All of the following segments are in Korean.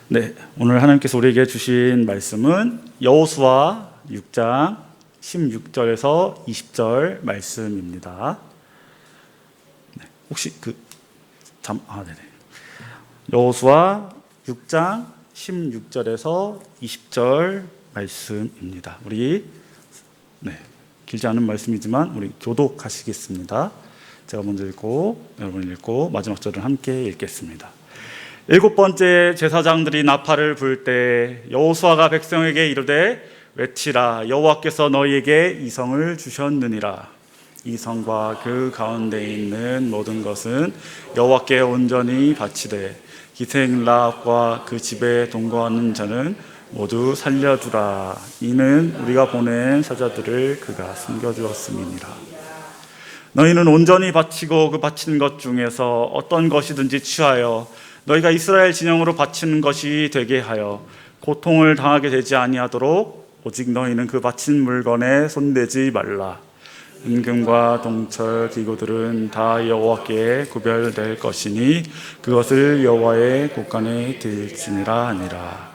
네, 오늘 하나님께서 우리에게 주신 말씀은 여호수아 6장 16절에서 20절 말씀입니다. 네, 혹시 네네. 여호수아 6장 16절에서 20절 말씀입니다. 우리 길지 않은 말씀이지만 우리 교독하시겠습니다. 제가 먼저 읽고 여러분 읽고 마지막 절을 함께 읽겠습니다. 7번째 제사장들이 나팔을 불 때 여호수아가 백성에게 이르되 외치라. 여호와께서 너희에게 이 성을 주셨느니라. 이 성과 그 가운데 있는 모든 것은 여호와께 온전히 바치되 기생 라합과 그 집에 동거하는 자는 모두 살려주라. 이는 우리가 보낸 사자들을 그가 숨겨주었음이니라. 너희는 온전히 바치고 그 바치는 것 중에서 어떤 것이든지 취하여 너희가 이스라엘 진영으로 바치는 것이 되게 하여 고통을 당하게 되지 아니하도록 오직 너희는 그 바친 물건에 손대지 말라. 은금과 동철 기구들은 다 여호와께 구별될 것이니 그것을 여호와의 곳간에 드릴지니라 하니라.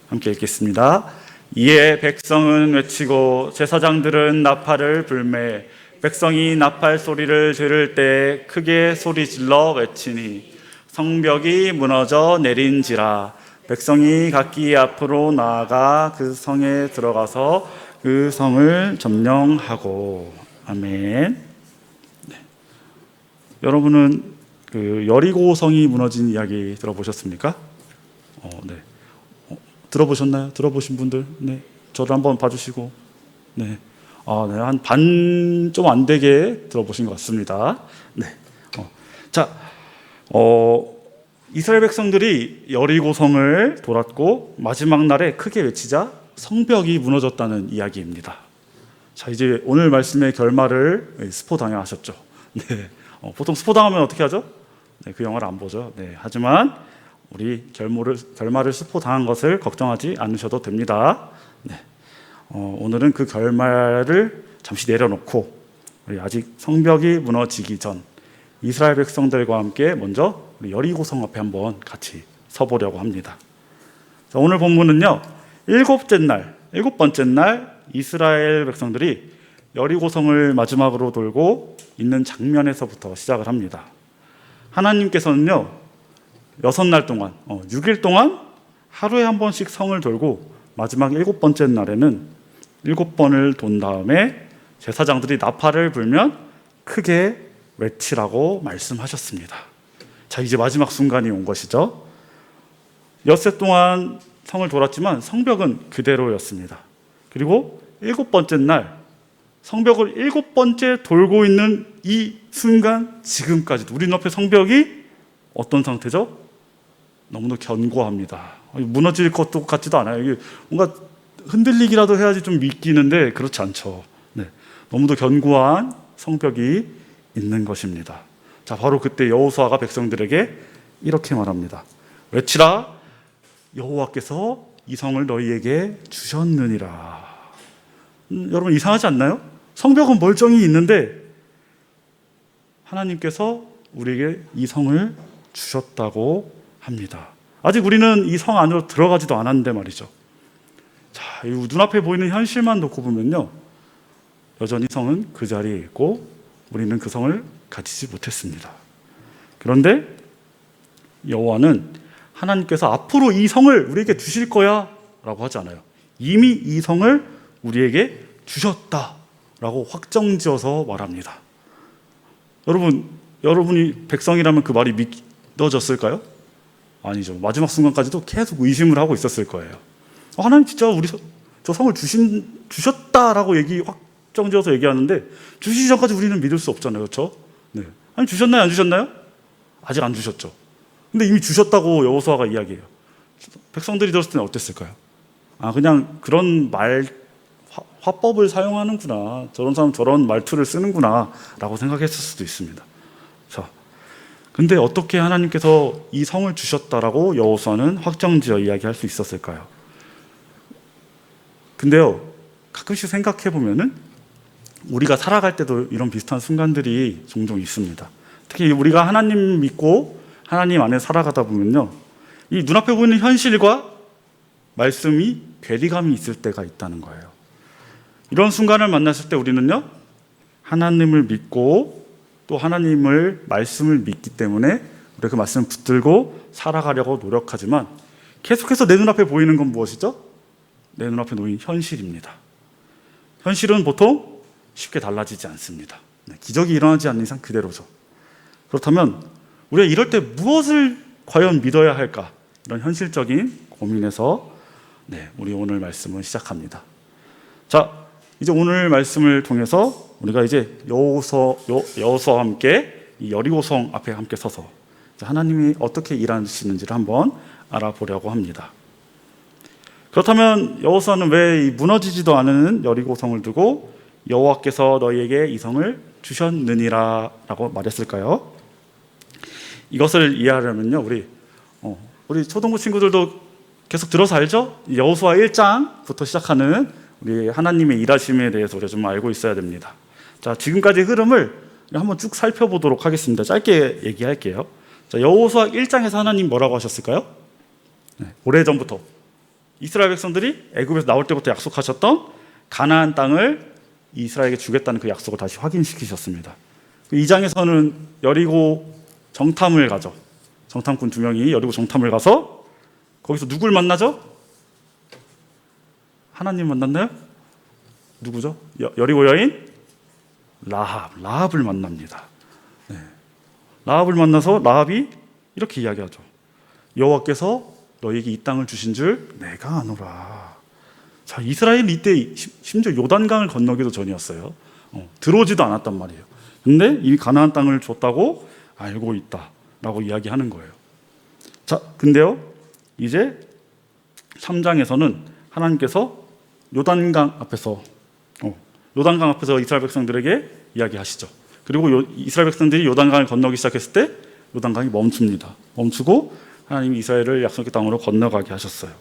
함께 읽겠습니다. 이에 백성은 외치고 제사장들은 나팔을 불매 백성이 나팔 소리를 들을 때 크게 소리질러 외치니 성벽이 무너져 내린지라. 백성이 각기 앞으로 나아가 그 성에 들어가서 그 성을 점령하고. 아멘. 네. 여러분은 여리고 성이 무너진 이야기 들어보셨습니까? 네. 들어보셨나요? 들어보신 분들? 네. 저를 한번 봐주시고. 네. 한 반 좀 안 되게 들어보신 것 같습니다. 네. 이스라엘 백성들이 여리고 성을 돌았고 마지막 날에 크게 외치자 성벽이 무너졌다는 이야기입니다. 자, 이제 오늘 말씀의 결말을 스포당하셨죠. 네. 보통 스포당하면 어떻게 하죠? 네, 그 영화를 안 보죠. 네. 하지만 우리 결말을 스포당한 것을 걱정하지 않으셔도 됩니다. 네. 오늘은 그 결말을 잠시 내려놓고 우리 아직 성벽이 무너지기 전 이스라엘 백성들과 함께 먼저 우리 여리고 성 앞에 한번 같이 서보려고 합니다. 자, 오늘 본문은요, 7번째 날 이스라엘 백성들이 여리고 성을 마지막으로 돌고 있는 장면에서부터 시작을 합니다. 하나님께서는요 6날 동안 6일 동안 하루에 한 번씩 성을 돌고 마지막 7번째 날에는 7번을 돈 다음에 제사장들이 나팔을 불면 크게 외치라고 말씀하셨습니다. 자, 이제 마지막 순간이 온 것이죠. 엿새 동안 성을 돌았지만 성벽은 그대로였습니다. 그리고 7번째 날 성벽을 7번째 돌고 있는 이 순간 지금까지도 우리 눈앞에 성벽이 어떤 상태죠? 너무도 견고합니다. 무너질 것도 같지도 않아요. 이게 뭔가 흔들리기라도 해야지 좀 믿기는데 그렇지 않죠. 네. 너무도 견고한 성벽이 있는 것입니다. 자, 바로 그때 여호수아가 백성들에게 이렇게 말합니다. 외치라. 여호와께서 이 성을 너희에게 주셨느니라. 여러분 이상하지 않나요? 성벽은 멀쩡히 있는데 하나님께서 우리에게 이 성을 주셨다고 합니다. 아직 우리는 이 성 안으로 들어가지도 않았는데 말이죠. 자, 이 눈앞에 보이는 현실만 놓고 보면요, 여전히 성은 그 자리에 있고 우리는 그 성을 가지지 못했습니다. 그런데 여호와는 하나님께서 앞으로 이 성을 우리에게 주실 거야 라고 하지 않아요. 이미 이 성을 우리에게 주셨다라고 확정지어서 말합니다. 여러분이 백성이라면 그 말이 믿어졌을까요? 아니죠. 마지막 순간까지도 계속 의심을 하고 있었을 거예요. 하나님 진짜 우리 저 성을 주셨다라고 확정지어서 얘기하는데 주시기 전까지 우리는 믿을 수 없잖아요. 그렇죠? 네. 아니, 주셨나요? 안 주셨나요? 아직 안 주셨죠. 근데 이미 주셨다고 여호수아가 이야기해요. 백성들이 들었을 때는 어땠을까요? 그냥 그런 화법을 사용하는구나, 저런 사람 저런 말투를 쓰는구나 라고 생각했을 수도 있습니다. 자, 근데 어떻게 하나님께서 이 성을 주셨다라고 여호수아는 확정지어 이야기할 수 있었을까요? 근데요, 가끔씩 생각해 보면은 우리가 살아갈 때도 이런 비슷한 순간들이 종종 있습니다. 특히 우리가 하나님 믿고 하나님 안에 살아가다 보면요, 이 눈앞에 보이는 현실과 말씀이 괴리감이 있을 때가 있다는 거예요. 이런 순간을 만났을 때 우리는요, 하나님을 믿고 또 하나님을 말씀을 믿기 때문에 우리가 그 말씀을 붙들고 살아가려고 노력하지만 계속해서 내 눈앞에 보이는 건 무엇이죠? 내 눈앞에 놓인 현실입니다. 현실은 보통 쉽게 달라지지 않습니다. 기적이 일어나지 않는 이상 그대로죠. 그렇다면 우리가 이럴 때 무엇을 과연 믿어야 할까? 이런 현실적인 고민에서 우리 오늘 말씀을 시작합니다. 자, 이제 오늘 말씀을 통해서 우리가 이제 여호수아와 함께 이 여리고성 앞에 함께 서서 하나님이 어떻게 일하시는지를 한번 알아보려고 합니다. 그렇다면 여호수아는 왜 무너지지도 않은 여리고성을 두고 여호와께서 너희에게 이 성을 주셨느니라 라고 말했을까요? 이것을 이해하려면요, 우리 초등부 친구들도 계속 들어서 알죠? 여호수아 1장부터 시작하는 우리 하나님의 일하심에 대해서 우리가 좀 알고 있어야 됩니다. 자, 지금까지 흐름을 한번 쭉 살펴보도록 하겠습니다. 짧게 얘기할게요. 자, 여호수아 1장에서 하나님 뭐라고 하셨을까요? 오래전부터 이스라엘 백성들이 애굽에서 나올 때부터 약속하셨던 가나안 땅을 이스라엘에게 주겠다는 그 약속을 다시 확인시키셨습니다. 2장에서는 여리고 정탐을 가죠. 정탐꾼 2명이 여리고 정탐을 가서 거기서 누굴 만나죠? 하나님 만났나요? 누구죠? 여리고 여인 라합을 만납니다. 라합을 만나서 라합이 이렇게 이야기하죠. 여호와께서 너희에게 이 땅을 주신 줄 내가 아노라. 자, 이스라엘은 이때 심지어 요단강을 건너기도 전이었어요. 들어오지도 않았단 말이에요. 근데 이미 가나안 땅을 줬다고 알고 있다라고 이야기하는 거예요. 자, 근데요, 이제 3장에서는 하나님께서 요단강 앞에서 이스라엘 백성들에게 이야기하시죠. 그리고 이스라엘 백성들이 요단강을 건너기 시작했을 때 요단강이 멈춥니다. 멈추고 하나님이 이스라엘을 약속의 땅으로 건너가게 하셨어요.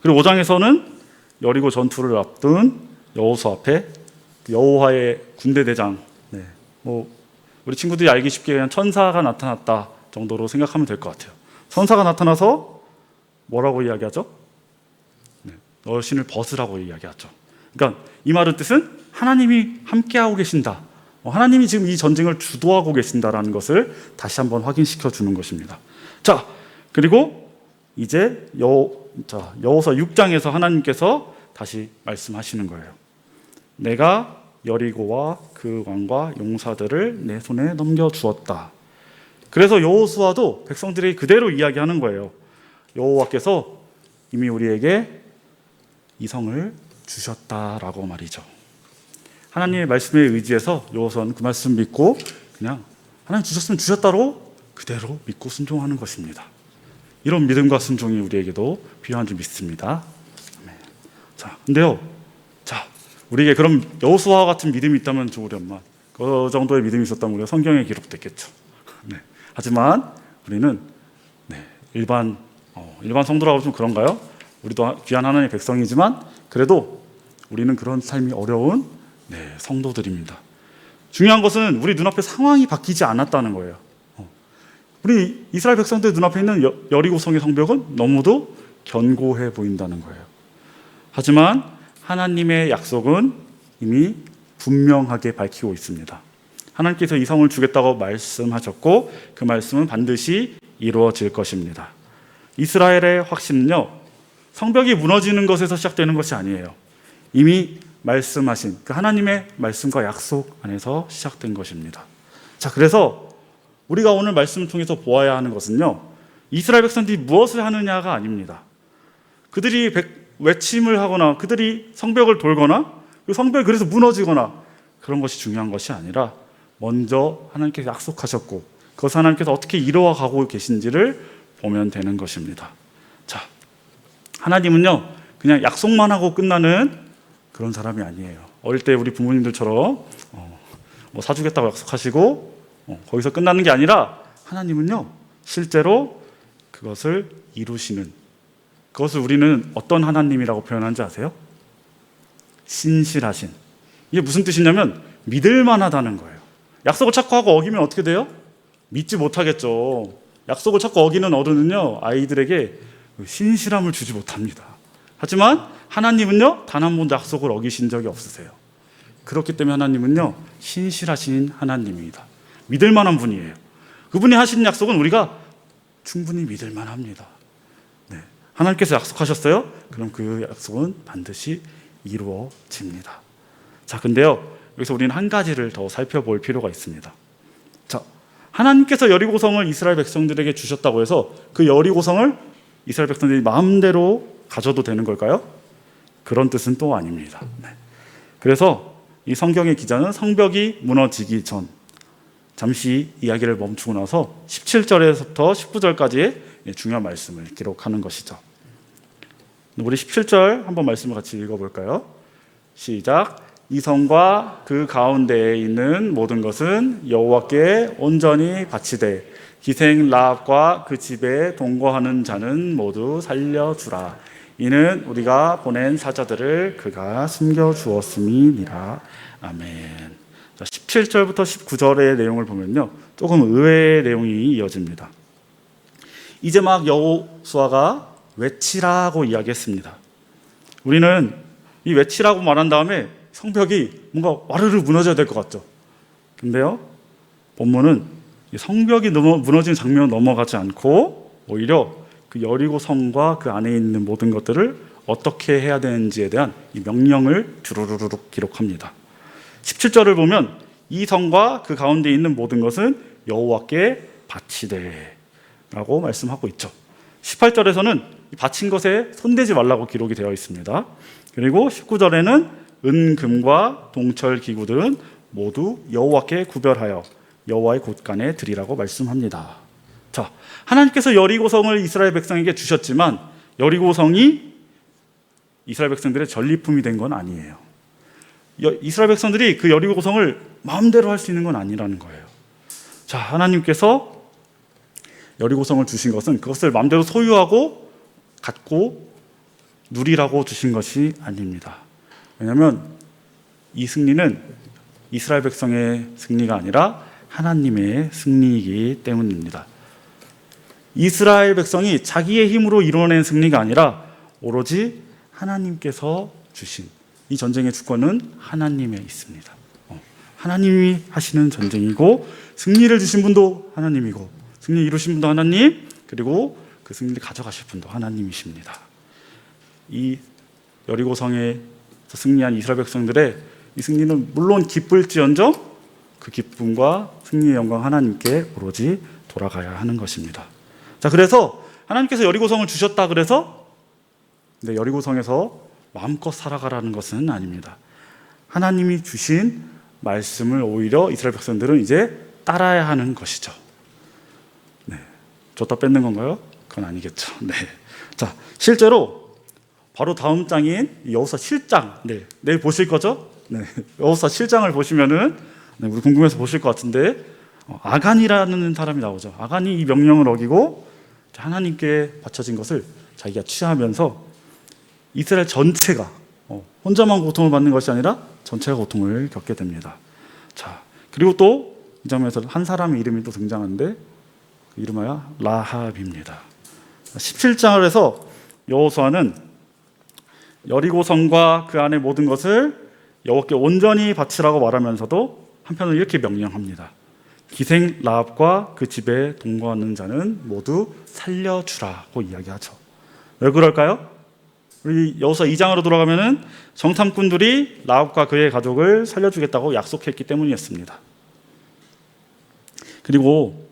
그리고 5장에서는 여리고 전투를 앞둔 여호수아 앞에 여호와의 군대 대장, 우리 친구들이 알기 쉽게 그냥 천사가 나타났다 정도로 생각하면 될 것 같아요. 천사가 나타나서 뭐라고 이야기하죠? 너 신을 벗으라고 이야기하죠. 그러니까 이 말의 뜻은 하나님이 함께하고 계신다. 하나님이 지금 이 전쟁을 주도하고 계신다라는 것을 다시 한번 확인시켜 주는 것입니다. 자, 그리고 이제 여호수아 6장에서 하나님께서 다시 말씀하시는 거예요. 내가 여리고와 그 왕과 용사들을 내 손에 넘겨주었다. 그래서 여호수아도 백성들이 그대로 이야기하는 거예요. 여호와께서 이미 우리에게 이 성을 주셨다라고 말이죠. 하나님의 말씀에 의지해서 여호수아는 그 말씀 믿고 그냥 하나님 주셨으면 주셨다로 그대로 믿고 순종하는 것입니다. 이런 믿음과 순종이 우리에게도 필요한 줄 믿습니다. 자, 근데요, 우리에게 그럼 여호수아와 같은 믿음이 있다면 좋으련만 그 정도의 믿음이 있었다면 우리가 성경에 기록됐겠죠. 하지만 우리는 일반 성도라고 좀 그런가요? 우리도 귀한 하나님의 백성이지만 그래도 우리는 그런 삶이 어려운 성도들입니다. 중요한 것은 우리 눈앞에 상황이 바뀌지 않았다는 거예요. 우리 이스라엘 백성들 눈앞에 있는 여리고성의 성벽은 너무도 견고해 보인다는 거예요. 하지만 하나님의 약속은 이미 분명하게 밝히고 있습니다. 하나님께서 이 성을 주겠다고 말씀하셨고 그 말씀은 반드시 이루어질 것입니다. 이스라엘의 확신은요, 성벽이 무너지는 것에서 시작되는 것이 아니에요. 이미 말씀하신 그 하나님의 말씀과 약속 안에서 시작된 것입니다. 자, 그래서 우리가 오늘 말씀을 통해서 보아야 하는 것은요, 이스라엘 백성들이 무엇을 하느냐가 아닙니다. 그들이 외침을 하거나 그들이 성벽을 돌거나 그 성벽이 그래서 무너지거나 그런 것이 중요한 것이 아니라 먼저 하나님께서 약속하셨고 그것을 하나님께서 어떻게 이루어 가고 계신지를 보면 되는 것입니다. 자, 하나님은요, 그냥 약속만 하고 끝나는 그런 사람이 아니에요. 어릴 때 우리 부모님들처럼 사주겠다고 약속하시고 거기서 끝나는 게 아니라 하나님은요, 실제로 그것을 이루시는, 그것을 우리는 어떤 하나님이라고 표현하는지 아세요? 신실하신. 이게 무슨 뜻이냐면 믿을 만하다는 거예요. 약속을 찾고 하고 어기면 어떻게 돼요? 믿지 못하겠죠. 약속을 자꾸 어기는 어른은요, 아이들에게 신실함을 주지 못합니다. 하지만 하나님은요, 단 한 번도 약속을 어기신 적이 없으세요. 그렇기 때문에 하나님은요, 신실하신 하나님입니다. 믿을 만한 분이에요. 그분이 하신 약속은 우리가 충분히 믿을 만합니다. 네. 하나님께서 약속하셨어요? 그럼 그 약속은 반드시 이루어집니다. 자, 근데요, 여기서 우리는 한 가지를 더 살펴볼 필요가 있습니다. 자, 하나님께서 여리고성을 이스라엘 백성들에게 주셨다고 해서 그 여리고성을 이스라엘 백성들이 마음대로 가져도 되는 걸까요? 그런 뜻은 또 아닙니다. 네. 그래서 이 성경의 기자는 성벽이 무너지기 전, 잠시 이야기를 멈추고 나서 17절에서부터 19절까지의 중요한 말씀을 기록하는 것이죠. 우리 17절 한번 말씀을 같이 읽어볼까요? 시작. 이 성과 그 가운데에 있는 모든 것은 여호와께 온전히 바치되 기생 라합과 그 집에 동거하는 자는 모두 살려주라. 이는 우리가 보낸 사자들을 그가 숨겨주었음이니라. 아멘. 17절부터 19절의 내용을 보면요, 조금 의외의 내용이 이어집니다. 이제 막 여호수아가 외치라고 이야기했습니다. 우리는 이 외치라고 말한 다음에 성벽이 뭔가 와르르 무너져야 될 것 같죠. 근데요, 본문은 성벽이 무너진 장면을 넘어가지 않고 오히려 그 여리고 성과 그 안에 있는 모든 것들을 어떻게 해야 되는지에 대한 이 명령을 주르르륵 기록합니다. 17절을 보면 이 성과 그 가운데 있는 모든 것은 여호와께 바치되 라고 말씀하고 있죠. 18절에서는 바친 것에 손대지 말라고 기록이 되어 있습니다. 그리고 19절에는 은, 금과 동철 기구들은 모두 여호와께 구별하여 여호와의 곳간에 드리라고 말씀합니다. 자, 하나님께서 여리고성을 이스라엘 백성에게 주셨지만 여리고성이 이스라엘 백성들의 전리품이 된 건 아니에요. 이스라엘 백성들이 그 여리고성을 마음대로 할 수 있는 건 아니라는 거예요. 자, 하나님께서 여리고성을 주신 것은 그것을 마음대로 소유하고 갖고 누리라고 주신 것이 아닙니다. 왜냐하면 이 승리는 이스라엘 백성의 승리가 아니라 하나님의 승리이기 때문입니다. 이스라엘 백성이 자기의 힘으로 이뤄낸 승리가 아니라 오로지 하나님께서 주신 이 전쟁의 주권은 하나님에 있습니다. 하나님이 하시는 전쟁이고 승리를 주신 분도 하나님이고 승리 이루신 분도 하나님, 그리고 그 승리를 가져가실 분도 하나님이십니다. 이 여리고성에서 승리한 이스라엘 백성들의 이 승리는 물론 기쁠지언정 그 기쁨과 승리의 영광 하나님께 오로지 돌아가야 하는 것입니다. 자, 그래서 하나님께서 여리고성을 주셨다 그래서 여리고성에서 마음껏 살아가라는 것은 아닙니다. 하나님이 주신 말씀을 오히려 이스라엘 백성들은 이제 따라야 하는 것이죠. 네, 줬다 뺏는 건가요? 그건 아니겠죠. 네. 자, 실제로 바로 다음 장인 여호수아 7장, 내일 보실 거죠? 네, 여호수아 7장을 보시면은 우리 궁금해서 보실 것 같은데 아간이라는 사람이 나오죠. 아간이 이 명령을 어기고 하나님께 바쳐진 것을 자기가 취하면서 이스라엘 전체가 혼자만 고통을 받는 것이 아니라 전체가 고통을 겪게 됩니다. 자, 그리고 또 이 장면에서 한 사람의 이름이 또 등장하는데 그 이름하여 라합입니다. 17장을 해서 여호수아는 여리고성과 그 안의 모든 것을 여호와께 온전히 바치라고 말하면서도 한편으로 이렇게 명령합니다. 기생 라합과 그 집에 동거하는 자는 모두 살려주라고 이야기하죠. 왜 그럴까요? 우리 여호수아 2장으로 돌아가면은 정탐꾼들이 라합과 그의 가족을 살려주겠다고 약속했기 때문이었습니다. 그리고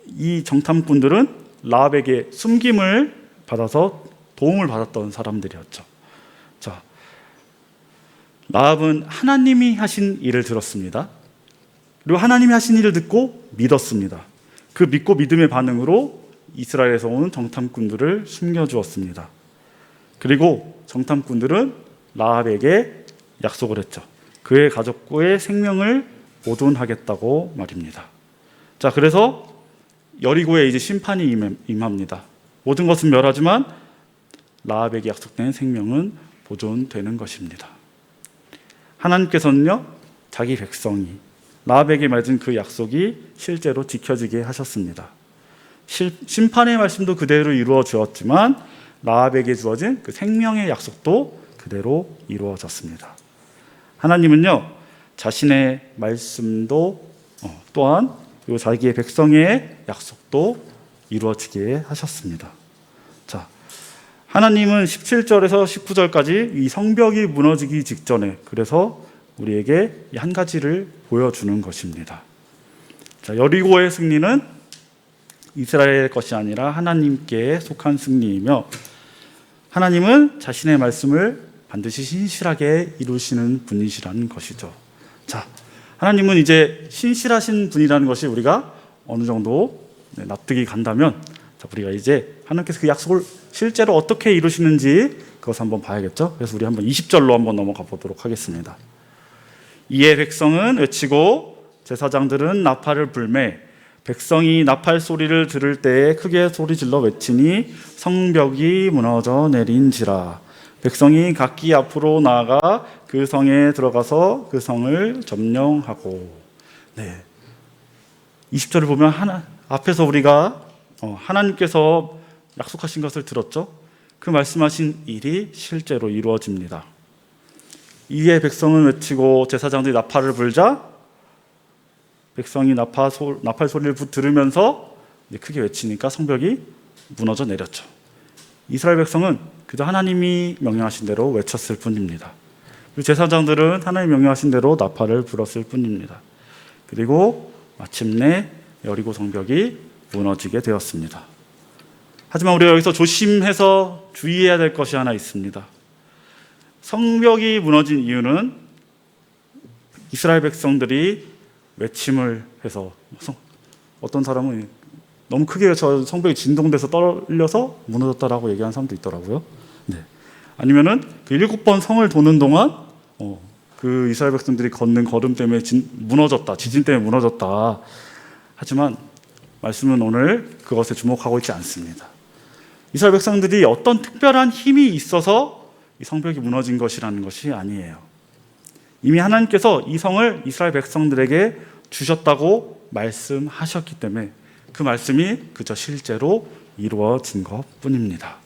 이 정탐꾼들은 라합에게 숨김을 받아서 도움을 받았던 사람들이었죠. 자, 라합은 하나님이 하신 일을 들었습니다. 그리고 하나님이 하신 일을 듣고 믿었습니다. 그 믿고 믿음의 반응으로 이스라엘에서 온 정탐꾼들을 숨겨주었습니다. 그리고 정탐꾼들은 라합에게 약속을 했죠. 그의 가족과의 생명을 보존하겠다고 말입니다. 자, 그래서 여리고에 이제 심판이 임합니다. 모든 것은 멸하지만 라합에게 약속된 생명은 보존되는 것입니다. 하나님께서는요, 자기 백성이 라합에게 맺은 그 약속이 실제로 지켜지게 하셨습니다. 심판의 말씀도 그대로 이루어졌지만 라합에게 주어진 그 생명의 약속도 그대로 이루어졌습니다. 하나님은요, 자신의 말씀도 또한 그리고 자기의 백성의 약속도 이루어지게 하셨습니다. 자, 하나님은 17절에서 19절까지 이 성벽이 무너지기 직전에 그래서 우리에게 한 가지를 보여주는 것입니다. 자, 여리고의 승리는 이스라엘의 것이 아니라 하나님께 속한 승리이며 하나님은 자신의 말씀을 반드시 신실하게 이루시는 분이시라는 것이죠. 자, 하나님은 이제 신실하신 분이라는 것이 우리가 어느 정도 납득이 간다면 우리가 이제 하나님께서 그 약속을 실제로 어떻게 이루시는지 그것을 한번 봐야겠죠. 그래서 우리 한번 20절로 한번 넘어가 보도록 하겠습니다. 이에 백성은 외치고 제사장들은 나팔을 불매 백성이 나팔 소리를 들을 때에 크게 소리질러 외치니 성벽이 무너져 내린지라. 백성이 각기 앞으로 나아가 그 성에 들어가서 그 성을 점령하고. 20절을 보면 앞에서 우리가 하나님께서 약속하신 것을 들었죠. 그 말씀하신 일이 실제로 이루어집니다. 이에 백성은 외치고 제사장들이 나팔을 불자 백성이 나팔 소리를 들으면서 크게 외치니까 성벽이 무너져 내렸죠. 이스라엘 백성은 그저 하나님이 명령하신 대로 외쳤을 뿐입니다. 그리고 제사장들은 하나님이 명령하신 대로 나팔을 불었을 뿐입니다. 그리고 마침내 여리고 성벽이 무너지게 되었습니다. 하지만 우리가 여기서 조심해서 주의해야 될 것이 하나 있습니다. 성벽이 무너진 이유는 이스라엘 백성들이 외침을 해서 어떤 사람은 너무 크게 저 성벽이 진동돼서 떨려서 무너졌다라고 얘기하는 사람도 있더라고요. 아니면은 그 7번 성을 도는 동안 그 이스라엘 백성들이 걷는 걸음 때문에 무너졌다, 지진 때문에 무너졌다. 하지만 말씀은 오늘 그것에 주목하고 있지 않습니다. 이스라엘 백성들이 어떤 특별한 힘이 있어서 이 성벽이 무너진 것이라는 것이 아니에요. 이미 하나님께서 이 성을 이스라엘 백성들에게 주셨다고 말씀하셨기 때문에 그 말씀이 그저 실제로 이루어진 것뿐입니다.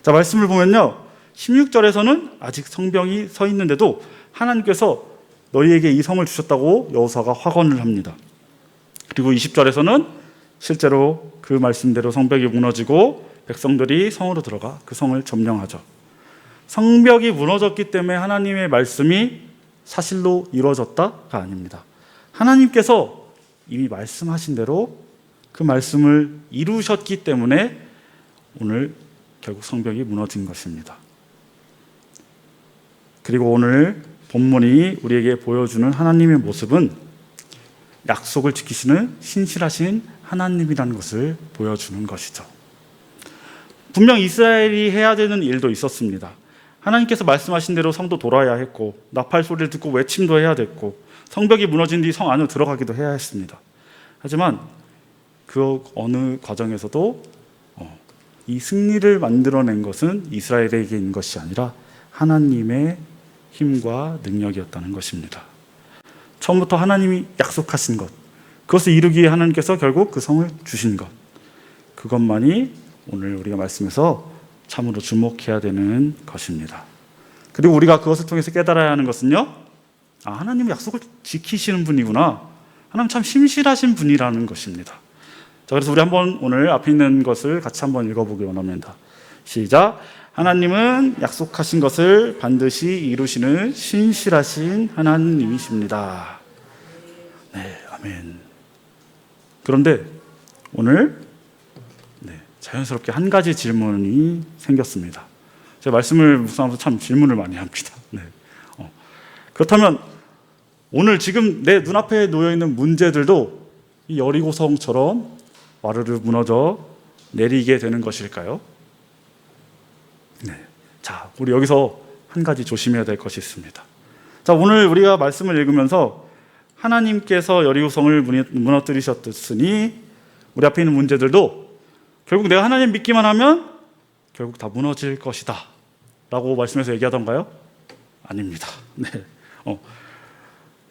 자, 말씀을 보면요, 16절에서는 아직 성벽이 서 있는데도 하나님께서 너희에게 이 성을 주셨다고 여호수아가 확언을 합니다. 그리고 20절에서는 실제로 그 말씀대로 성벽이 무너지고 백성들이 성으로 들어가 그 성을 점령하죠. 성벽이 무너졌기 때문에 하나님의 말씀이 사실로 이루어졌다가 아닙니다. 하나님께서 이미 말씀하신 대로 그 말씀을 이루셨기 때문에 오늘 결국 성벽이 무너진 것입니다. 그리고 오늘 본문이 우리에게 보여주는 하나님의 모습은 약속을 지키시는 신실하신 하나님이라는 것을 보여주는 것이죠. 분명 이스라엘이 해야 되는 일도 있었습니다. 하나님께서 말씀하신 대로 성도 돌아야 했고 나팔 소리를 듣고 외침도 해야 됐고 성벽이 무너진 뒤 성 안으로 들어가기도 해야 했습니다. 하지만 그 어느 과정에서도 이 승리를 만들어낸 것은 이스라엘에게인 것이 아니라 하나님의 힘과 능력이었다는 것입니다. 처음부터 하나님이 약속하신 것, 그것을 이루기 위해 하나님께서 결국 그 성을 주신 것, 그것만이 오늘 우리가 말씀에서 참으로 주목해야 되는 것입니다. 그리고 우리가 그것을 통해서 깨달아야 하는 것은요, 하나님은 약속을 지키시는 분이구나, 하나님 참 신실하신 분이라는 것입니다. 자, 그래서 우리 한번 오늘 앞에 있는 것을 같이 한번 읽어보기 원합니다. 시작. 하나님은 약속하신 것을 반드시 이루시는 신실하신 하나님이십니다. 네, 아멘. 그런데 오늘 자연스럽게 한 가지 질문이 생겼습니다. 제가 말씀을 묵상하면서 참 질문을 많이 합니다. 그렇다면 오늘 지금 내 눈앞에 놓여있는 문제들도 이 여리고성처럼 와르르 무너져 내리게 되는 것일까요? 자, 우리 여기서 한 가지 조심해야 될 것이 있습니다. 자, 오늘 우리가 말씀을 읽으면서 하나님께서 여리고성을 무너뜨리셨으니 우리 앞에 있는 문제들도 결국 내가 하나님 믿기만 하면 결국 다 무너질 것이다 라고 말씀해서 얘기하던가요? 아닙니다.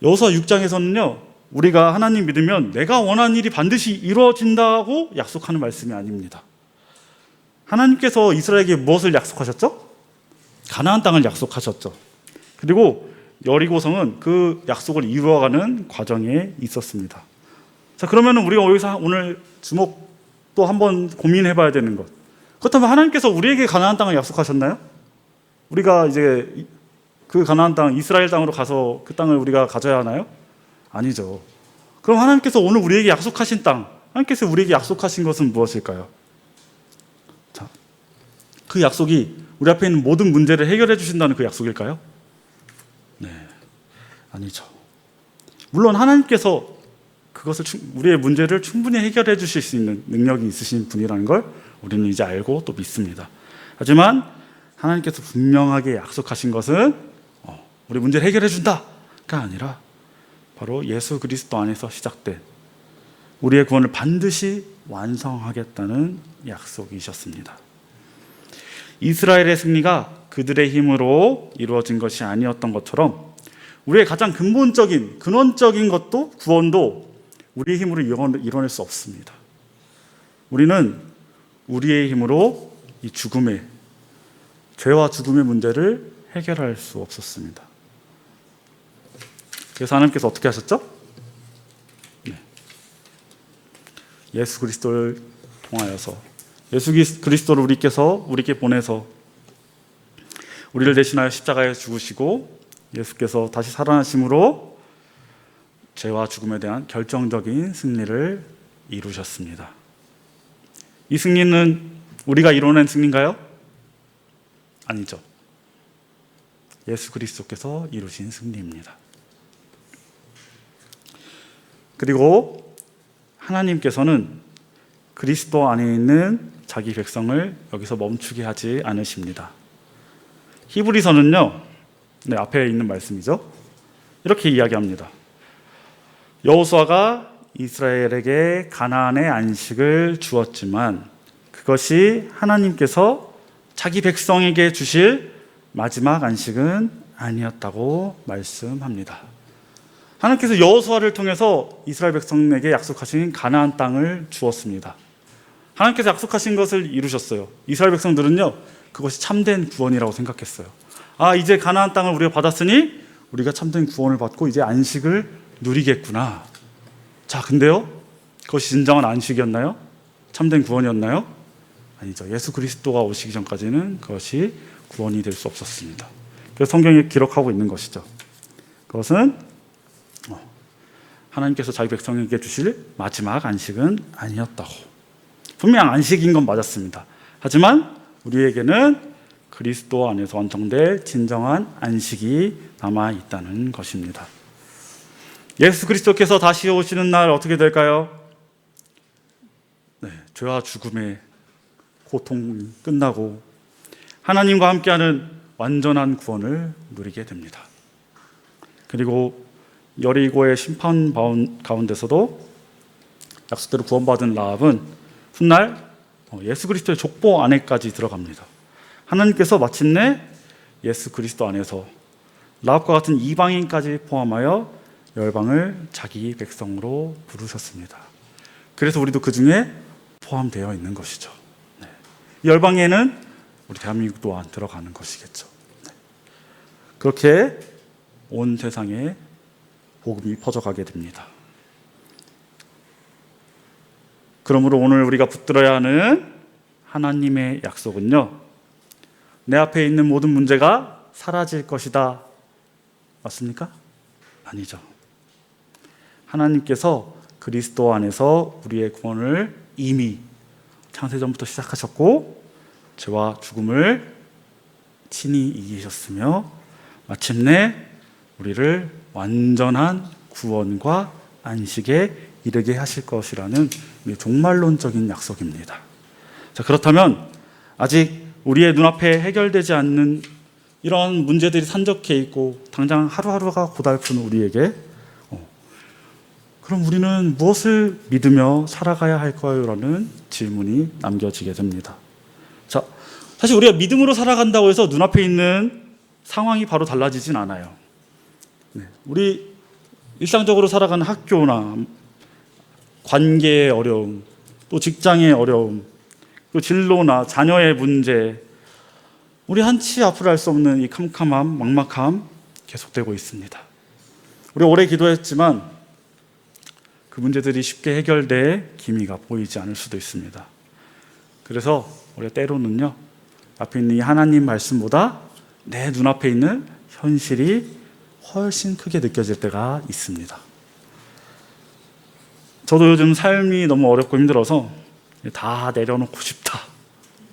여호수아 6장에서는요 우리가 하나님 믿으면 내가 원하는 일이 반드시 이루어진다고 약속하는 말씀이 아닙니다. 하나님께서 이스라엘에게 무엇을 약속하셨죠? 가나안 땅을 약속하셨죠. 그리고 여리고성은 그 약속을 이루어가는 과정에 있었습니다. 자, 그러면 우리가 여기서 오늘 주목 또 한번 고민해 봐야 되는 것. 그렇다면 하나님께서 우리에게 가나안 땅을 약속하셨나요? 우리가 이제 그 가나안 땅, 이스라엘 땅으로 가서 그 땅을 우리가 가져야 하나요? 아니죠. 그럼 하나님께서 오늘 우리에게 약속하신 땅, 하나님께서 우리에게 약속하신 것은 무엇일까요? 자, 그 약속이 우리 앞에 있는 모든 문제를 해결해 주신다는 그 약속일까요? 네, 아니죠. 물론 하나님께서 그것을 우리의 문제를 충분히 해결해 주실 수 있는 능력이 있으신 분이라는 걸 우리는 이제 알고 또 믿습니다. 하지만 하나님께서 분명하게 약속하신 것은 우리 문제를 해결해 준다가 아니라 바로 예수 그리스도 안에서 시작된 우리의 구원을 반드시 완성하겠다는 약속이셨습니다. 이스라엘의 승리가 그들의 힘으로 이루어진 것이 아니었던 것처럼 우리의 가장 근본적인 근원적인 것도 구원도 우리의 힘으로 이뤄낼 수 없습니다. 우리는 우리의 힘으로 이 죄와 죽음의 문제를 해결할 수 없었습니다. 그래서 하나님께서 어떻게 하셨죠? 예수 그리스도를 통하여서 예수 그리스도를 우리께 보내서 우리를 대신하여 십자가에 죽으시고 예수께서 다시 살아나심으로 죄와 죽음에 대한 결정적인 승리를 이루셨습니다. 이 승리는 우리가 이뤄낸 승리인가요? 아니죠. 예수 그리스도께서 이루신 승리입니다. 그리고 하나님께서는 그리스도 안에 있는 자기 백성을 여기서 멈추게 하지 않으십니다. 히브리서는요, 앞에 있는 말씀이죠. 이렇게 이야기합니다. 여호수아가 이스라엘에게 가나안의 안식을 주었지만 그것이 하나님께서 자기 백성에게 주실 마지막 안식은 아니었다고 말씀합니다. 하나님께서 여호수아를 통해서 이스라엘 백성에게 약속하신 가나안 땅을 주었습니다. 하나님께서 약속하신 것을 이루셨어요. 이스라엘 백성들은요, 그것이 참된 구원이라고 생각했어요. 이제 가나안 땅을 우리가 받았으니 우리가 참된 구원을 받고 이제 안식을 누리겠구나. 자, 근데요, 그것이 진정한 안식이었나요? 참된 구원이었나요? 아니죠. 예수 그리스도가 오시기 전까지는 그것이 구원이 될 수 없었습니다. 그래서 성경에 기록하고 있는 것이죠. 그것은 하나님께서 자기 백성에게 주실 마지막 안식은 아니었다고. 분명 안식인 건 맞았습니다. 하지만 우리에게는 그리스도 안에서 완성될 진정한 안식이 남아있다는 것입니다. 예수 그리스도께서 다시 오시는 날 어떻게 될까요? 죄와 죽음의 고통이 끝나고 하나님과 함께하는 완전한 구원을 누리게 됩니다. 그리고 여리고의 심판 가운데서도 약속대로 구원받은 라합은 훗날 예수 그리스도의 족보 안에까지 들어갑니다. 하나님께서 마침내 예수 그리스도 안에서 라합과 같은 이방인까지 포함하여 열방을 자기 백성으로 부르셨습니다. 그래서 우리도 그 중에 포함되어 있는 것이죠. 열방에는 우리 대한민국 또한 들어가는 것이겠죠. 그렇게 온 세상에 복음이 퍼져가게 됩니다. 그러므로 오늘 우리가 붙들어야 하는 하나님의 약속은요, 내 앞에 있는 모든 문제가 사라질 것이다. 맞습니까? 아니죠. 하나님께서 그리스도 안에서 우리의 구원을 이미 창세전부터 시작하셨고 죄와 죽음을 친히 이기셨으며 마침내 우리를 완전한 구원과 안식에 이르게 하실 것이라는 종말론적인 약속입니다. 자, 그렇다면 아직 우리의 눈앞에 해결되지 않는 이런 문제들이 산적해 있고 당장 하루하루가 고달픈 우리에게 그럼 우리는 무엇을 믿으며 살아가야 할까요? 라는 질문이 남겨지게 됩니다. 자, 사실 우리가 믿음으로 살아간다고 해서 눈앞에 있는 상황이 바로 달라지진 않아요. 우리 일상적으로 살아가는 학교나 관계의 어려움, 또 직장의 어려움, 또 진로나 자녀의 문제, 우리 한치 앞으로 할 수 없는 이 캄캄함, 막막함 계속되고 있습니다. 우리 오래 기도했지만 그 문제들이 쉽게 해결될 기미가 보이지 않을 수도 있습니다. 그래서 우리가 때로는요, 앞에 있는 이 하나님 말씀보다 내 눈앞에 있는 현실이 훨씬 크게 느껴질 때가 있습니다. 저도 요즘 삶이 너무 어렵고 힘들어서 다 내려놓고 싶다.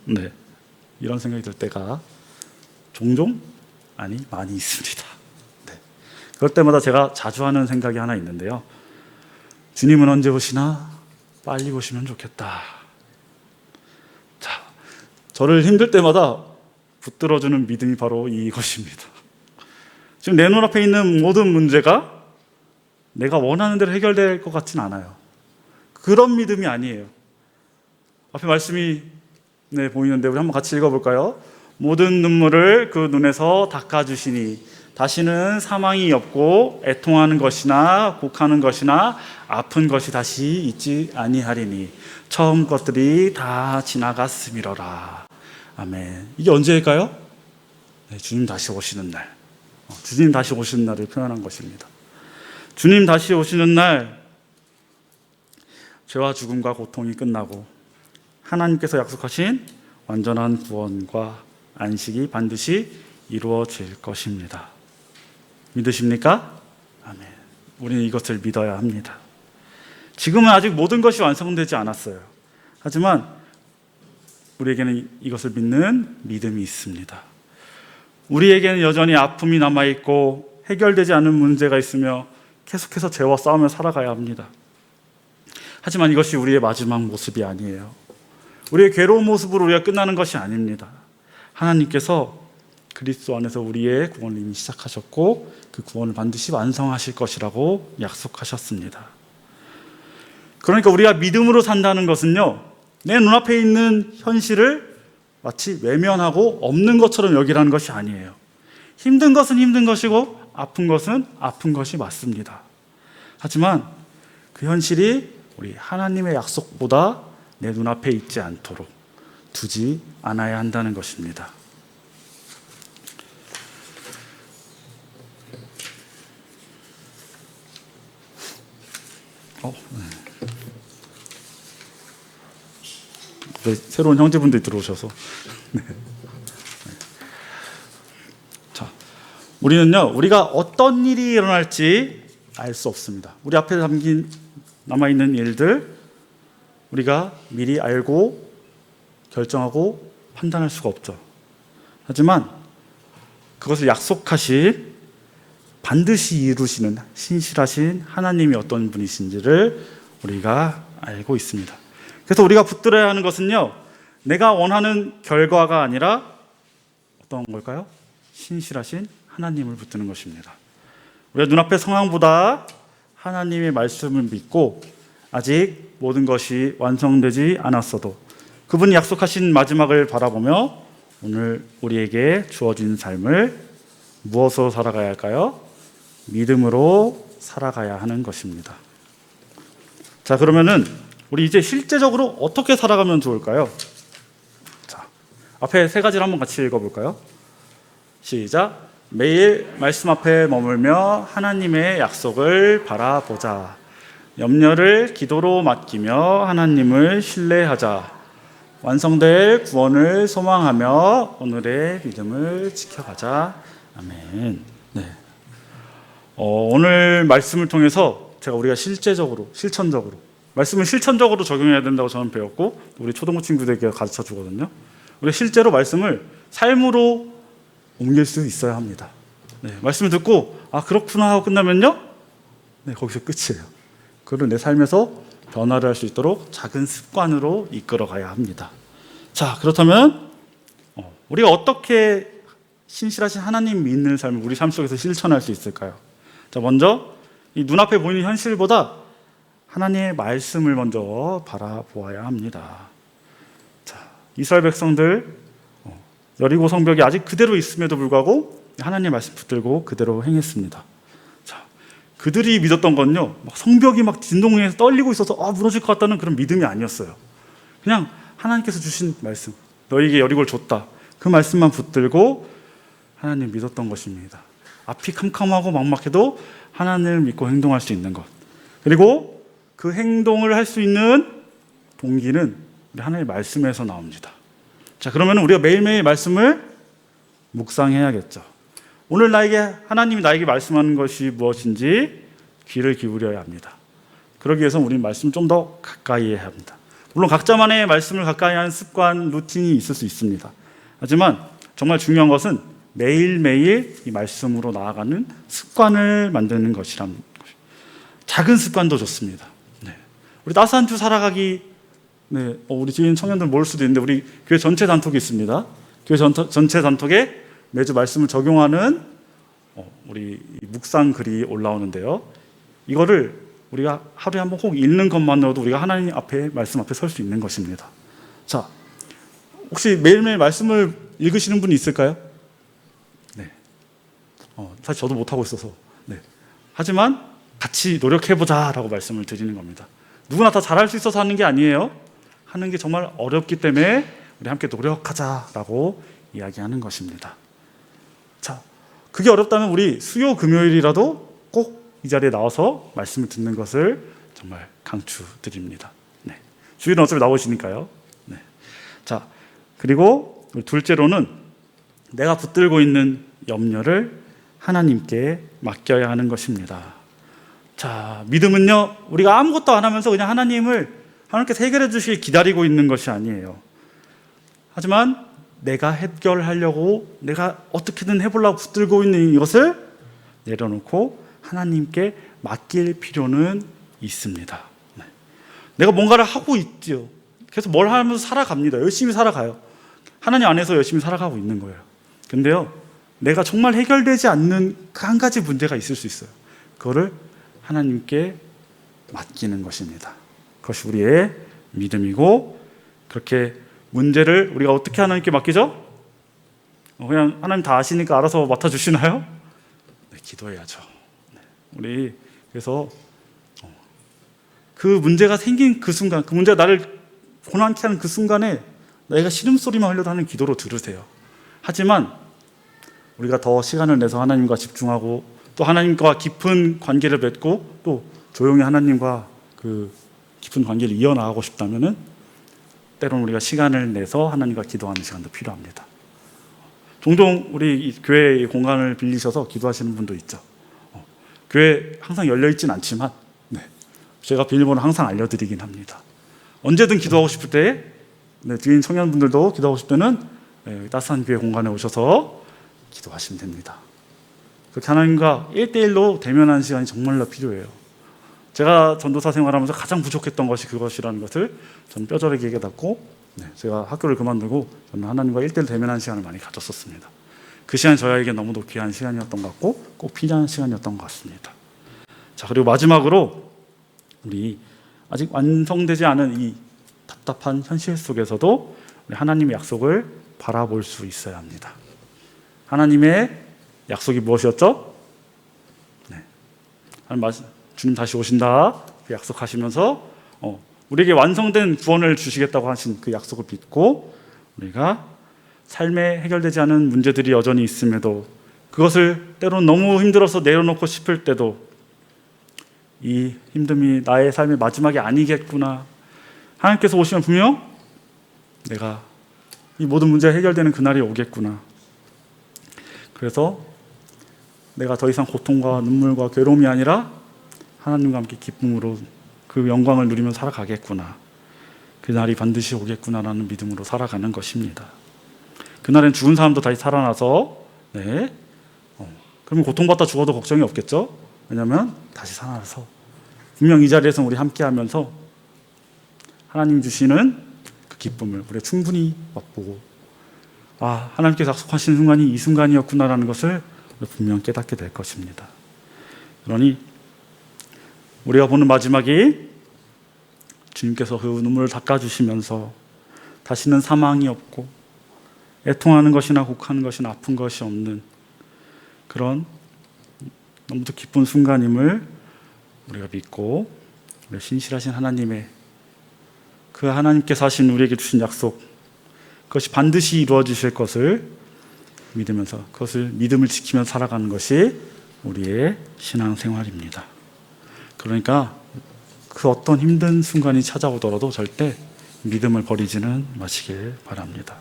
네, 이런 생각이 들 때가 종종, 아니 많이 있습니다. 네. 그럴 때마다 제가 자주 하는 생각이 하나 있는데요. 주님은 언제 오시나? 빨리 오시면 좋겠다. 자, 저를 힘들 때마다 붙들어주는 믿음이 바로 이것입니다. 지금 내 눈앞에 있는 모든 문제가 내가 원하는 대로 해결될 것 같진 않아요. 그런 믿음이 아니에요. 앞에 말씀이 보이는데 우리 한번 같이 읽어볼까요? 모든 눈물을 그 눈에서 닦아주시니 다시는 사망이 없고 애통하는 것이나 곡하는 것이나 아픈 것이 다시 있지 아니하리니 처음 것들이 다 지나갔음이로라. 아멘. 이게 언제일까요? 네, 주님 다시 오시는 날. 주님 다시 오시는 날을 표현한 것입니다. 주님 다시 오시는 날, 죄와 죽음과 고통이 끝나고 하나님께서 약속하신 완전한 구원과 안식이 반드시 이루어질 것입니다. 믿으십니까? 아멘. 우리는 이것을 믿어야 합니다. 지금은 아직 모든 것이 완성되지 않았어요. 하지만 우리에게는 이것을 믿는 믿음이 있습니다. 우리에게는 여전히 아픔이 남아있고 해결되지 않은 문제가 있으며 계속해서 죄와 싸우며 살아가야 합니다. 하지만 이것이 우리의 마지막 모습이 아니에요. 우리의 괴로운 모습으로 우리가 끝나는 것이 아닙니다. 하나님께서 그리스도 안에서 우리의 구원을 이미 시작하셨고 그 구원을 반드시 완성하실 것이라고 약속하셨습니다. 그러니까 우리가 믿음으로 산다는 것은요, 내 눈앞에 있는 현실을 마치 외면하고 없는 것처럼 여기라는 것이 아니에요. 힘든 것은 힘든 것이고 아픈 것은 아픈 것이 맞습니다. 하지만 그 현실이 우리 하나님의 약속보다 내 눈앞에 있지 않도록 두지 않아야 한다는 것입니다. 네, 새로운 형제분들이 들어오셔서. 네. 자, 우리는요, 우리가 어떤 일이 일어날지 알 수 없습니다. 우리 앞에 남아있는 일들, 우리가 미리 알고 결정하고 판단할 수가 없죠. 하지만 그것을 약속하신, 반드시 이루시는 신실하신 하나님이 어떤 분이신지를 우리가 알고 있습니다. 그래서 우리가 붙들어야 하는 것은요, 내가 원하는 결과가 아니라 어떤 걸까요? 신실하신 하나님을 붙드는 것입니다. 우리가 눈앞의 상황보다 하나님의 말씀을 믿고 아직 모든 것이 완성되지 않았어도 그분이 약속하신 마지막을 바라보며 오늘 우리에게 주어진 삶을 무엇으로 살아가야 할까요? 믿음으로 살아가야 하는 것입니다. 자, 그러면은 우리 이제 실제적으로 어떻게 살아가면 좋을까요? 자, 앞에 세 가지를 한번 같이 읽어볼까요? 시작. 매일 말씀 앞에 머물며 하나님의 약속을 바라보자. 염려를 기도로 맡기며 하나님을 신뢰하자. 완성될 구원을 소망하며 오늘의 믿음을 지켜가자. 아멘. 네. 오늘 말씀을 통해서 우리가 실제적으로, 실천적으로 말씀을 실천적으로 적용해야 된다고 저는 배웠고 우리 초등부 친구들에게 가르쳐 주거든요. 우리가 실제로 말씀을 삶으로 옮길 수 있어야 합니다. 네, 말씀을 듣고 그렇구나 하고 끝나면요, 네, 거기서 끝이에요. 그걸 내 삶에서 변화를 할 수 있도록 작은 습관으로 이끌어 가야 합니다. 자, 그렇다면 우리가 어떻게 신실하신 하나님 믿는 삶을 우리 삶 속에서 실천할 수 있을까요? 자, 먼저 이 눈앞에 보이는 현실보다 하나님의 말씀을 먼저 바라보아야 합니다. 자, 이스라엘 백성들 여리고 성벽이 아직 그대로 있음에도 불구하고 하나님의 말씀 붙들고 그대로 행했습니다. 자, 그들이 믿었던 건요, 막 성벽이 막 진동해서 떨리고 있어서 무너질 것 같다는 그런 믿음이 아니었어요. 그냥 하나님께서 주신 말씀, 너에게 여리고를 줬다, 그 말씀만 붙들고 하나님 믿었던 것입니다. 앞이 캄캄하고 막막해도 하나님을 믿고 행동할 수 있는 것, 그리고 그 행동을 할 수 있는 동기는 우리 하나님의 말씀에서 나옵니다. 자, 그러면 우리가 매일매일 말씀을 묵상해야겠죠. 오늘 하나님이 나에게 말씀하는 것이 무엇인지 귀를 기울여야 합니다. 그러기 위해서 우리는 말씀을 좀 더 가까이 해야 합니다. 물론 각자만의 말씀을 가까이 하는 습관, 루틴이 있을 수 있습니다. 하지만 정말 중요한 것은 매일매일 이 말씀으로 나아가는 습관을 만드는 것이라는 것입니다. 작은 습관도 좋습니다. 네. 우리 따스한 주 살아가기, 네. 우리 지인 청년들 모를 수도 있는데 우리 교회 전체 단톡이 있습니다. 교회 전체 단톡에 매주 말씀을 적용하는 우리 묵상 글이 올라오는데요. 이거를 우리가 하루에 한번 꼭 읽는 것만으로도 우리가 하나님 앞에, 말씀 앞에 설 수 있는 것입니다. 자, 혹시 매일매일 말씀을 읽으시는 분이 있을까요? 네. 사실 저도 못하고 있어서. 네. 하지만 같이 노력해보자라고 말씀을 드리는 겁니다. 누구나 다 잘할 수 있어서 하는 게 아니에요. 하는 게 정말 어렵기 때문에 우리 함께 노력하자라고 이야기하는 것입니다. 자, 그게 어렵다면 우리 수요 금요일이라도 꼭 이 자리에 나와서 말씀을 듣는 것을 정말 강추드립니다. 네. 주일은 어차피 나오시니까요. 네. 자, 그리고 둘째로는 내가 붙들고 있는 염려를 하나님께 맡겨야 하는 것입니다. 자, 믿음은요, 우리가 아무것도 안 하면서 그냥 하나님께서 해결해 주시길 기다리고 있는 것이 아니에요. 하지만 내가 해결하려고, 내가 어떻게든 해보려고 붙들고 있는 이것을 내려놓고 하나님께 맡길 필요는 있습니다. 네. 내가 뭔가를 하고 있죠. 그래서 뭘 하면서 살아갑니다. 열심히 살아가요. 하나님 안에서 열심히 살아가고 있는 거예요. 근데요, 내가 정말 해결되지 않는 그 한 가지 문제가 있을 수 있어요. 그거를 하나님께 맡기는 것입니다. 그것이 우리의 믿음이고, 그렇게 문제를 우리가 어떻게 하나님께 맡기죠? 그냥 하나님 다 아시니까 알아서 맡아주시나요? 네, 기도해야죠. 네, 우리 그래서 그 문제가 생긴 그 순간, 그 문제가 나를 고난케 하는 그 순간에 내가 신음소리만 하려도 하는 기도로 들으세요. 하지만 우리가 더 시간을 내서 하나님과 집중하고 또 하나님과 깊은 관계를 맺고 또 조용히 하나님과 그 깊은 관계를 이어나가고 싶다면은 때로는 우리가 시간을 내서 하나님과 기도하는 시간도 필요합니다. 종종 우리 이 교회의 공간을 빌리셔서 기도하시는 분도 있죠. 교회 항상 열려있진 않지만 네, 제가 비밀번호 항상 알려드리긴 합니다. 언제든 기도하고 싶을 때, 네, 뒤에 있는 청년분들도 기도하고 싶을 때는 네, 따스한 교회 공간에 오셔서 기도하시면 됩니다. 그렇게 하나님과 1대1로 대면하는 시간이 정말로 필요해요. 제가 전도사 생활하면서 가장 부족했던 것이 그것이라는 것을 저는 뼈저리게 깨닫고, 네, 제가 학교를 그만두고 저는 하나님과 1대1 대면하는 시간을 많이 가졌었습니다. 그 시간이 저에게 너무도 귀한 시간이었던 것 같고 꼭 필요한 시간이었던 것 같습니다. 자, 그리고 마지막으로 우리 아직 완성되지 않은 이 답답한 현실 속에서도 우리 하나님의 약속을 바라볼 수 있어야 합니다. 하나님의 약속이 무엇이었죠? 네. 주님 다시 오신다 그 약속하시면서 우리에게 완성된 구원을 주시겠다고 하신 그 약속을 믿고 우리가 삶에 해결되지 않은 문제들이 여전히 있음에도 그것을 때로는 너무 힘들어서 내려놓고 싶을 때도 이 힘듦이 나의 삶의 마지막이 아니겠구나, 하나님께서 오시면 분명 내가 이 모든 문제가 해결되는 그날이 오겠구나, 그래서 내가 더 이상 고통과 눈물과 괴로움이 아니라 하나님과 함께 기쁨으로 그 영광을 누리며 살아가겠구나, 그날이 반드시 오겠구나라는 믿음으로 살아가는 것입니다. 그날엔 죽은 사람도 다시 살아나서 네, 그러면 고통받다 죽어도 걱정이 없겠죠? 왜냐하면 다시 살아나서 분명 이 자리에서 우리 함께하면서 하나님 주시는 그 기쁨을 우리가 충분히 맛보고 하나님께서 약속하신 순간이 이 순간이었구나라는 것을 분명 깨닫게 될 것입니다. 그러니 우리가 보는 마지막이 주님께서 그 눈물을 닦아주시면서 다시는 사망이 없고 애통하는 것이나 곡하는 것이나 아픈 것이 없는 그런 너무도 기쁜 순간임을 우리가 믿고 우리 신실하신 하나님의 그 하나님께서 하신 우리에게 주신 약속, 그것이 반드시 이루어지실 것을 믿으면서 그것을 믿음을 지키며 살아가는 것이 우리의 신앙생활입니다. 그러니까 그 어떤 힘든 순간이 찾아오더라도 절대 믿음을 버리지는 마시길 바랍니다.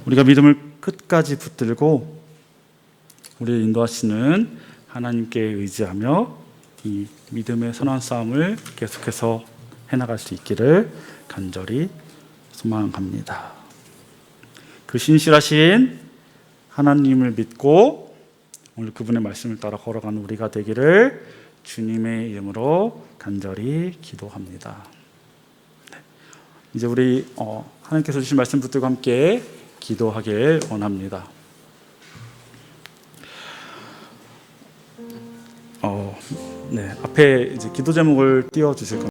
우리가 믿음을 끝까지 붙들고 우리를 인도하시는 하나님께 의지하며 이 믿음의 선한 싸움을 계속해서 해나갈 수 있기를 간절히 소망합니다. 그 신실하신 하나님을 믿고 오늘 그분의 말씀을 따라 걸어가는 우리가 되기를 주님의 이름으로 간절히 기도합니다. 이제 우리 하나님께서 주신 말씀 붙들고 함께 기도하길 원합니다. 앞에 이제 기도 제목을 띄워 주실 겁니다.